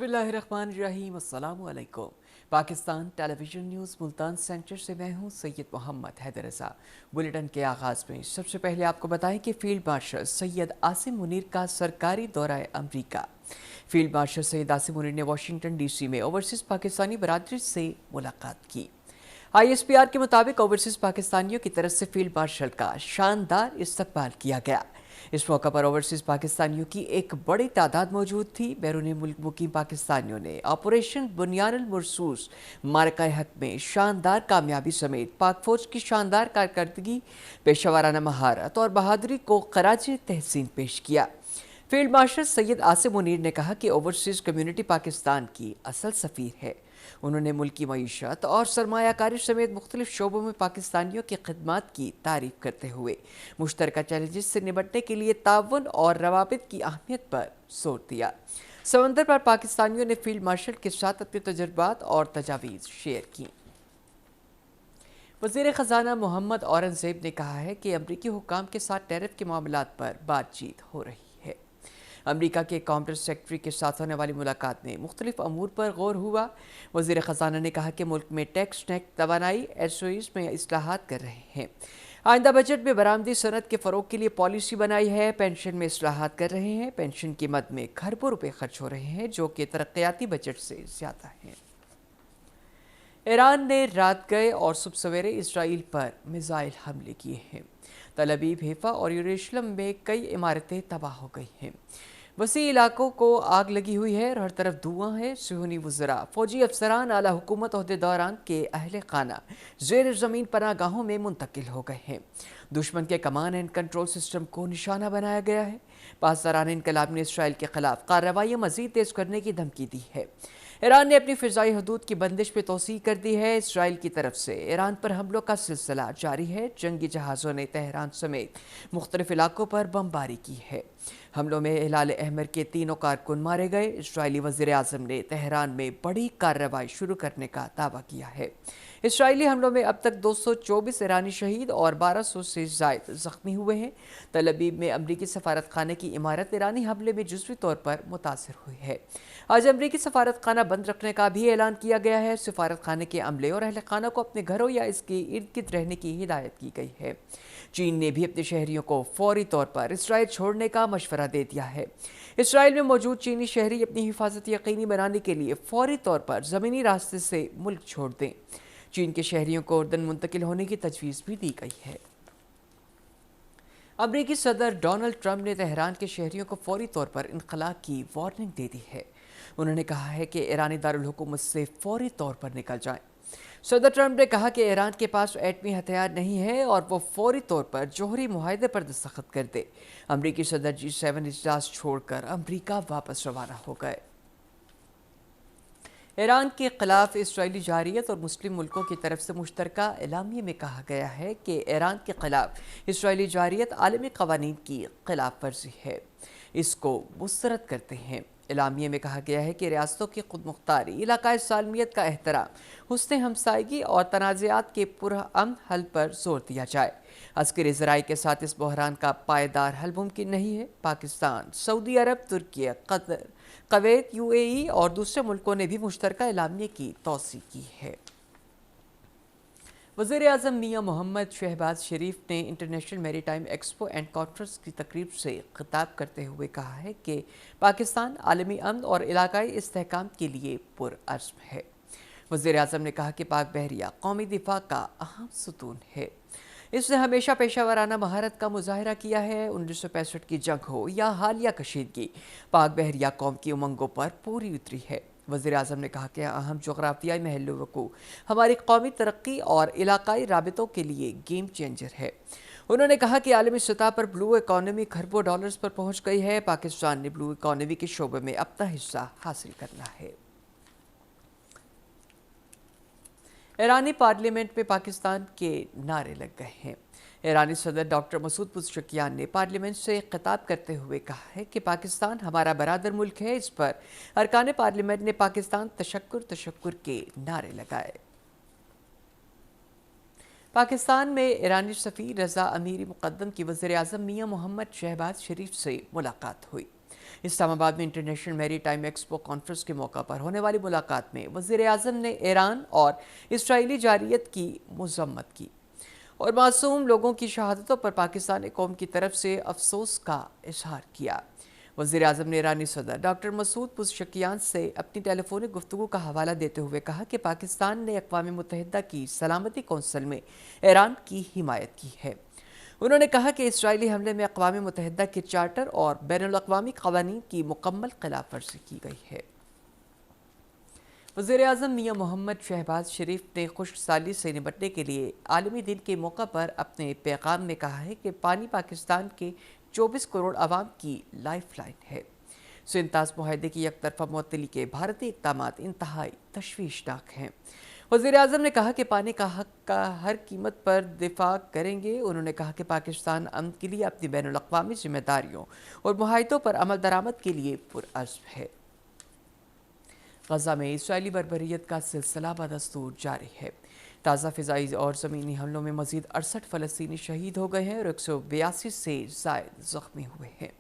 बिस्मिल्लाहिर्रहमानिर्रहीम। अस्सलाम वालेकुम। Pakistan television news Multan centre से मैं हूं सैयद मोहम्मद हैदर रज़ा। बुलेटिन के आगाज़ में सबसे पहले आपको बताएं कि फील्ड मार्शल सैयद आसिम मुनीर का सरकारी दौरा अमरीका। फील्ड मार्शल सैयद आसिम मुनीर ने वाशिंगटन DC में ओवरसीज़ पाकिस्तानी बरादरी से मुलाकात की। ISPR के मुताबिक ओवरसीज़ पाकिस्तानियों की तरफ से फील्ड मार्शल का शानदार इस्तकबाल किया गया। इस मौका पर ओवरसीज़ पाकिस्तानियों की एक बड़ी तादाद मौजूद थी। बैरून मुल्क मुकीम पाकिस्तानियों ने ऑपरेशन बुनियानुल मरसूस मारका हक में शानदार कामयाबी समेत पाक फौज की शानदार कारकर्दगी, पेशेवराना महारत और बहादुरी को खराज तहसीन पेश किया। फील्ड मार्शल सैयद आसिम मुनीर ने कहा कि ओवरसीज़ कम्युनिटी पाकिस्तान की असल सफ़ीर है। उन्होंने मुल्क की मईशत और सरमायाकारी समेत मुख्तलिफ शोबों में पाकिस्तानियों की खिदमत की तारीफ करते हुए मुश्तरका चैलेंजेस से निपटने के लिए ताउन और रवाबित की अहमियत पर जोर दिया। समंदर पर पाकिस्तानियों ने फील्ड मार्शल के साथ अपने तजुर्बात और तजावीज़ शेयर की। वज़ीर ख़जाना मोहम्मद औरंगज़ेब ने कहा है कि अमरीकी हुक्काम के साथ टैरिफ के मामलात पर बातचीत हो रही है। अमरीका के कॉमर्स सेक्रेटरी के साथ होने वाली मुलाकात में मुख्तलिफ अमूर पर गौर हुआ। वज़ीर ख़जाना ने कहा कि मुल्क में टैक्स नेक तवानाई SOEs में इस्लाहात कर रहे हैं। आइंदा बजट में बरामदी सनत के फ़रोग के लिए पॉलिसी बनाई है। पेंशन में इस्लाहात कर रहे हैं। पेंशन की मद में खरबों रुपए खर्च हो रहे हैं, जो कि तरक्याती बजट से ज़्यादा हैं। ईरान ने रात गए और सुबह सवेरे इसराइल पर मिसाइल हमले किए हैं। तल अवीव, हैफा और यरूशलेम में कई इमारतें तबाह हो गई हैं। वसी इलाकों को आग लगी हुई है और हर तरफ धुआं है। सुहनी वज़रा, फौजी अफसरान, आला हुकूमत अहदेदारान के अहल खाना ज़ेर ज़मीन पनागाहों में मुंतकिल हो गए हैं। दुश्मन के कमांड एंड कंट्रोल सिस्टम को निशाना बनाया गया है। पासदारान इनकलाब ने इसराइल के खिलाफ कार्रवाइयाँ मज़ीद तेज़ करने की धमकी दी है। ईरान ने अपनी फ़िज़ाई हदूद की बंदिश में तोसी कर दी है। इसराइल की तरफ से ईरान पर हमलों का सिलसिला जारी है। जंगी जहाज़ों ने तेहरान समेत मुख्तलिफ इलाकों पर बमबारी की है। हमलों में हिलाल अहमर के 3 कारकुन मारे गए। इसराइली वज़ीर आज़म ने तेहरान में बड़ी कार्रवाई शुरू करने का दावा किया है। इसराइली हमलों में अब तक 224 ईरानी शहीद और 1200 से ज़ायद ज़ख्मी हुए हैं। तल अवीव में अमरीकी सफारत खाने की इमारत ईरानी हमले में जुज़वी तौर पर मुतासर हुई है। आज अमरीकी सफारत खाना बंद रखने का भी ऐलान किया गया है। सफारत खाने के अमले और अहल खाना को अपने घरों या इसके इर्द गिर्द रहने की हिदायत की गई है। चीन ने भी अपने शहरियों को फौरी तौर पर इसराइल छोड़ने का मशवरा दे दिया है। इसराइल में मौजूद चीनी शहरी अपनी हिफाजत यकीनी बनाने के लिए फौरी तौर पर ज़मीनी रास्ते से मुल्क छोड़ दें। चीन के शहरियों को उर्दन मुंतकिल होने की तजवीज़ भी दी गई है। अमरीकी सदर डोनाल्ड ट्रंप ने तेहरान के शहरियों को फौरी तौर पर इनखला की वार्निंग दे दी है। उन्होंने कहा है कि ईरानी दारुल हुकूमत से फौरी तौर पर निकल जाएं। सदर ट्रंप ने कहा कि ईरान के पास एटमी हथियार नहीं है और वो फौरी तौर पर जौहरी मुआहदे पर दस्तखत कर दे। अमरीकी सदर G7 इजलास छोड़कर अमरीका वापस रवाना हो गए। ईरान के खिलाफ इसराइली जारियत और मुस्लिम मुल्कों की तरफ से मुश्तरका एलामिया में कहा गया है कि ईरान के खिलाफ इसराइली जारियत आलमी कवानीन की खिलाफ वर्जी है, इसको मुस्तरद करते हैं। एलामिया में कहा गया है कि रियासतों की खुद मुख्तारी, इलाकाई सालमियत का एहतराम, हुस्न हमसायगी और तनाज़ात के पुरअमन हल पर जोर दिया जाए। अस्करी ज़राई के साथ इस बहरान का पायदार हल मुमकिन नहीं है। पाकिस्तान, सऊदी अरब, तुर्की, कतर, कुवैत, UAE और दूसरे मुल्कों ने भी मुश्तरका एलामिया की तौसीक़ की है। वज़ीर आज़म मियाँ मोहम्मद शहबाज शरीफ ने international maritime expo and conference की तकरीब से खिताब करते हुए कहा है कि पाकिस्तान आलमी अमन और इलाकाई इस्तेहकाम के लिए पुरअज़्म है। वज़ीर आज़म ने कहा कि पाक बहरिया कौमी दिफा का अहम सुतून है। इसने हमेशा पेशेवराना महारत का मुजाहरा किया है। 1965 की जंग हो या हालिया कशीदगी, पाक बहरिया कौम की उमंगों पर पूरी उतरी है। वज़ीर आज़म ने कहा कि अहम जोग्राफियाई महल वक़ू हमारी कौमी तरक्की और इलाकाई राबितों के लिए गेम चेंजर है। उन्होंने कहा कि आलमी सतह पर ब्लू इकॉनमी खरबों डॉलर्स पर पहुँच गई है। पाकिस्तान ने ब्लू इकॉनमी के शोबे में अपना हिस्सा हासिल करना है। ईरानी पार्लियामेंट में पाकिस्तान के नारे लग गए हैं। ईरानी सदर डॉक्टर मसूद पुज़शकियान ने पार्लियामेंट से खिताब करते हुए कहा है कि पाकिस्तान हमारा बरादर मुल्क है। इस पर अरकान पार्लियामेंट ने पाकिस्तान तशक्कुर के नारे लगाए। पाकिस्तान में ईरानी सफ़ीर रज़ा अमीरी मुक़द्दम की वज़ीर आज़म मियाँ मोहम्मद शहबाज शरीफ से मुलाकात हुई। اسلام آباد میں انٹرنیشنل میری ٹائم ایکسپو کانفرنس کے موقع پر ہونے والی ملاقات میں وزیر اعظم نے ایران اور اسرائیلی جارحیت کی مذمت کی اور معصوم لوگوں کی شہادتوں پر پاکستانی قوم کی طرف سے افسوس کا اظہار کیا۔ وزیر اعظم نے ایرانی صدر ڈاکٹر مسعود پزشکیان سے اپنی ٹیلی فونک گفتگو کا حوالہ دیتے ہوئے کہا کہ پاکستان نے اقوام متحدہ کی سلامتی کونسل میں ایران کی حمایت کی ہے۔ انہوں نے کہا کہ اسرائیلی حملے میں اقوام متحدہ کے چارٹر اور بین الاقوامی قوانین کی مکمل خلاف ورزی کی گئی ہے۔ وزیر اعظم میاں محمد شہباز شریف نے خشک سالی سے نمٹنے کے لیے عالمی دن کے موقع پر اپنے پیغام میں کہا ہے کہ پانی پاکستان کے 24 کروڑ عوام کی لائف لائن ہے۔ سنتاز معاہدے کی یک طرفہ معطلی کے بھارتی اقدامات انتہائی تشویشناک ہیں۔ وزیر اعظم نے کہا کہ پانی کا حق کا ہر قیمت پر دفاع کریں گے۔ انہوں نے کہا کہ پاکستان امن کے لیے اپنی بین الاقوامی ذمہ داریوں اور معاہدوں پر عمل درآمد کے لیے پرعزم ہے۔ غزہ میں اسرائیلی بربریت کا سلسلہ بدستور جاری ہے۔ تازہ فضائی اور زمینی حملوں میں مزید 68 فلسطینی شہید ہو گئے ہیں اور 182 سے زائد زخمی ہوئے ہیں۔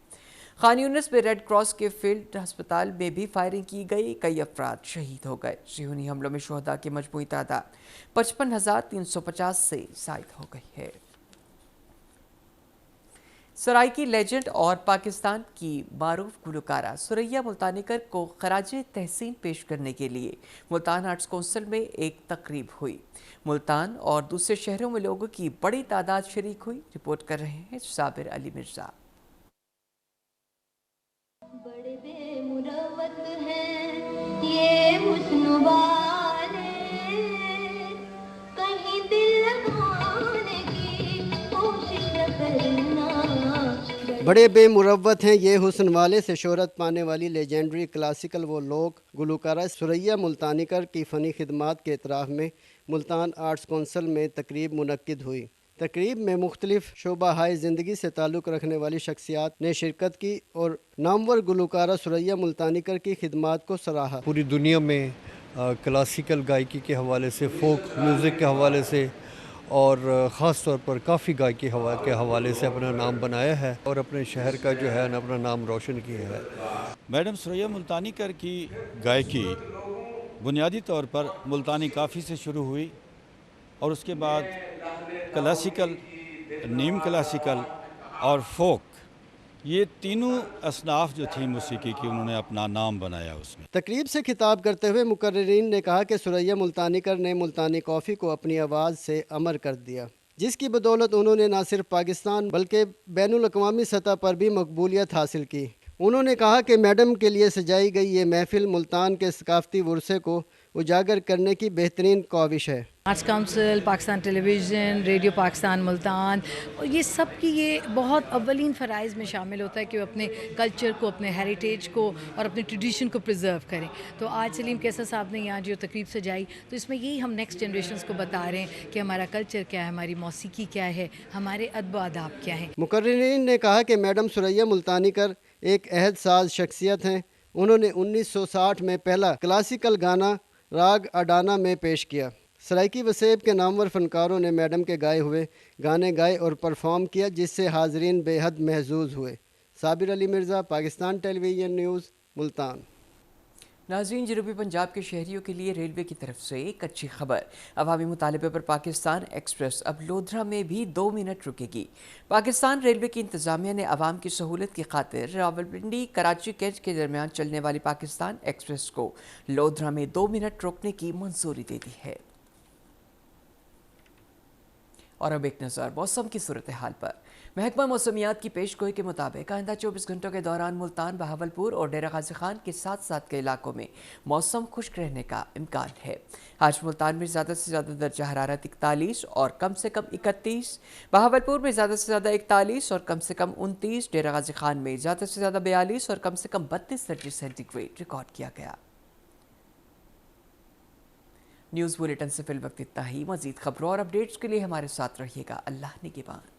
خان یونس میں ریڈ کراس کے فیلڈ ہسپتال میں بھی فائرنگ کی گئی، کئی افراد شہید ہو گئے۔ صہیونی حملوں میں شہداء کی مجموعی تعداد 55,350 سے زائد ہو گئی ہے۔ سرائیکی لیجنڈ اور پاکستان کی معروف گلوکارہ ثریا ملتانیکر کو خراج تحسین پیش کرنے کے لیے ملتان آرٹس کونسل میں ایک تقریب ہوئی۔ ملتان اور دوسرے شہروں میں لوگوں کی بڑی تعداد شریک ہوئی۔ رپورٹ کر رہے ہیں صابر علی مرزا۔ بڑے بے مروت ہیں یہ حسن والے، کہیں دل لگانے کی کوشش کرنا۔ بڑے بے مروت ہیں یہ حسن والے سے شہرت پانے والی لیجنڈری کلاسیکل وہ لوگ گلوکارہ ثریا ملتانیکر کی فنی خدمات کے اعتراف میں ملتان آرٹس کونسل میں تقریب منعقد ہوئی۔ تقریب میں مختلف شعبہ ہائے زندگی سے تعلق رکھنے والی شخصیات نے شرکت کی اور نامور گلوکارہ ثریا ملتانیکر کی خدمات کو سراہا۔ پوری دنیا میں کلاسیکل گائیکی کے حوالے سے، فوک میوزک کے حوالے سے اور خاص طور پر کافی گائیکی کے حوالے سے اپنا نام بنایا ہے اور اپنے شہر کا جو ہے اپنا نام روشن کیا ہے۔ میڈم ثریا ملتانیکر کی گائیکی بنیادی طور پر ملتانی کافی سے شروع ہوئی اور اس کے بعد کلاسیکل، نیم کلاسیکل اور فوک، یہ تینوں اصناف جو تھی موسیقی کی، انہوں نے اپنا نام بنایا اس میں۔ تقریب سے خطاب کرتے ہوئے مقررین نے کہا کہ ثریا ملتانیکر نے ملتانی کافی کو اپنی آواز سے امر کر دیا، جس کی بدولت انہوں نے نہ صرف پاکستان بلکہ بین الاقوامی سطح پر بھی مقبولیت حاصل کی۔ انہوں نے کہا کہ میڈم کے لیے سجائی گئی یہ محفل ملتان کے ثقافتی ورثے کو اجاگر کرنے کی بہترین کاوش ہے۔ آرٹس کونسل، پاکستان ٹیلی ویژن، ریڈیو پاکستان ملتان، اور یہ سب کی یہ بہت اولین فرائض میں شامل ہوتا ہے کہ وہ اپنے کلچر کو، اپنے ہیریٹیج کو اور اپنے ٹریڈیشن کو پریزرو کریں۔ تو آج سلیم کیسر صاحب نے یہاں جو تقریب سجائی، تو اس میں یہی ہم نیکسٹ جنریشنز کو بتا رہے ہیں کہ ہمارا کلچر کیا ہے، ہماری موسیقی کیا ہے، ہمارے ادب و آداب کیا ہیں۔ مقررین نے کہا کہ میڈم ثریا ملتانیکر ایک عہد ساز شخصیت ہیں۔ انہوں نے 1960 میں پہلا کلاسیکل گانا راگ اڈانا میں پیش کیا۔ سرائیکی وسیب کے نامور فنکاروں نے میڈم کے گائے ہوئے گانے گائے اور پرفارم کیا، جس سے حاضرین بے حد محظوظ ہوئے۔ صابر علی مرزا، پاکستان ٹیلی ویژن نیوز، ملتان۔ ناظرین، جنوبی پنجاب کے شہریوں کے لیے ریلوے کی طرف سے ایک اچھی خبر۔ عوامی مطالبے پر پاکستان ایکسپریس اب لودھرا میں بھی 2 منٹ رکے گی۔ پاکستان ریلوے کی انتظامیہ نے عوام کی سہولت کی خاطر راولپنڈی کراچی کیچ کے درمیان چلنے والی پاکستان ایکسپریس کو لودھرا میں 2 منٹ روکنے کی منظوری دے دی ہے۔ اور اب ایک نظر موسم کی صورتحال پر۔ محکمہ موسمیات کی پیش گوئی کے مطابق آئندہ 24 گھنٹوں کے دوران ملتان، بہاولپور اور ڈیرہ غازی خان کے ساتھ ساتھ کے علاقوں میں موسم خشک رہنے کا امکان ہے۔ آج ملتان میں زیادہ سے زیادہ درجہ حرارت 41 اور کم سے کم 31، بہاولپور میں زیادہ سے زیادہ 41 اور کم سے کم 29، ڈیرہ غازی خان میں زیادہ سے زیادہ 42 اور کم سے کم 32 درجہ سینٹی گریڈ ریکارڈ کیا گیا۔ نیوز بلیٹن سے فی الوقت اتنا ہی۔ مزید خبروں اور اپڈیٹس کے لیے ہمارے ساتھ رہیے گا۔ اللہ نگہبان۔